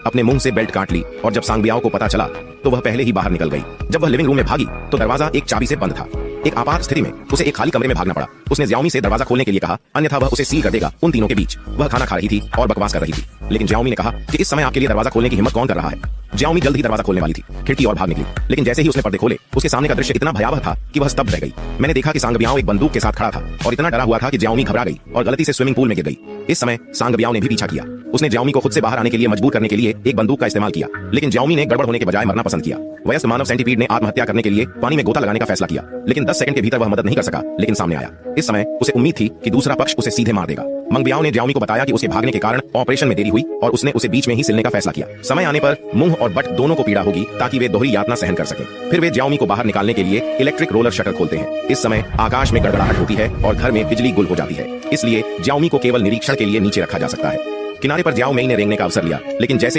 अपने मुंह से बेल्ट काट ली और जब सांग बियाओ को पता चला तो वह पहले ही बाहर निकल गई। जब वह लिविंग रूम में भागी तो दरवाजा एक चाबी से बंद था। एक आपात स्थिति में उसे एक खाली कमरे में भागना पड़ा। उसने ज्याओमी से दरवाजा खोलने के लिए कहा, अन्यथा वह उसे सील कर देगा। उन तीनों के बीच वह खाना खा रही थी और बकवास कर रही थी, लेकिन ज्याओमी ने कहा कि इस समय आपके लिए दरवाजा खोलने की हिम्मत कौन कर रहा है। ज्याओमी जल्द ही दरवाजा खोलने वाली थी, खिड़की और भाग निकली, लेकिन जैसे ही उसने पर्दे खोले उसके सामने का दृश्य इतना भयावह था कि वह स्तब्ध रह गई। मैंने देखा कि सांग बियाओ एक बंदूक के साथ खड़ा था और इतना डरा हुआ था कि ज्याओमी घबरा गई और गलती से स्विमिंग पूल में गिर गई। इस समय सांग बियाओ ने भी पीछा किया। उसने ज्याओमी को खुद से बाहर आने के लिए मजबूर करने के लिए एक बंदूक का इस्तेमाल किया, लेकिन ज्याओमी ने गड़बड़ होने के बजाय मरना पसंद किया। वयस्क मानव सेंटीपीड ने आत्महत्या करने के लिए पानी में गोता लगाने का फैसला किया, लेकिन 10 सेकंड के भीतर वह मदद नहीं कर सका, लेकिन सामने आया। इस समय उसे उम्मीद थी कि दूसरा पक्ष उसे सीधे मार देगा। मंग बियाओ ने ज्याओमी को बताया कि उसके भागने के कारण ऑपरेशन में देरी हुई और उसने उसे बीच में ही सिलने का फैसला किया। समय आने पर मुंह और बट दोनों को पीड़ा होगी ताकि वे दोहरी यातना सहन कर सकें। फिर वे ज्याओमी को बाहर निकालने के लिए इलेक्ट्रिक रोलर शटर खोलते हैं। इस समय आकाश में गड़गड़ाहट होती है और घर में बिजली गुल हो जाती है, इसलिए ज्याओमी को केवल निरीक्षण के लिए नीचे रखा जा सकता है। किनारे पर ज्याओ मेई ने रेंगने का अवसर लिया, लेकिन जैसे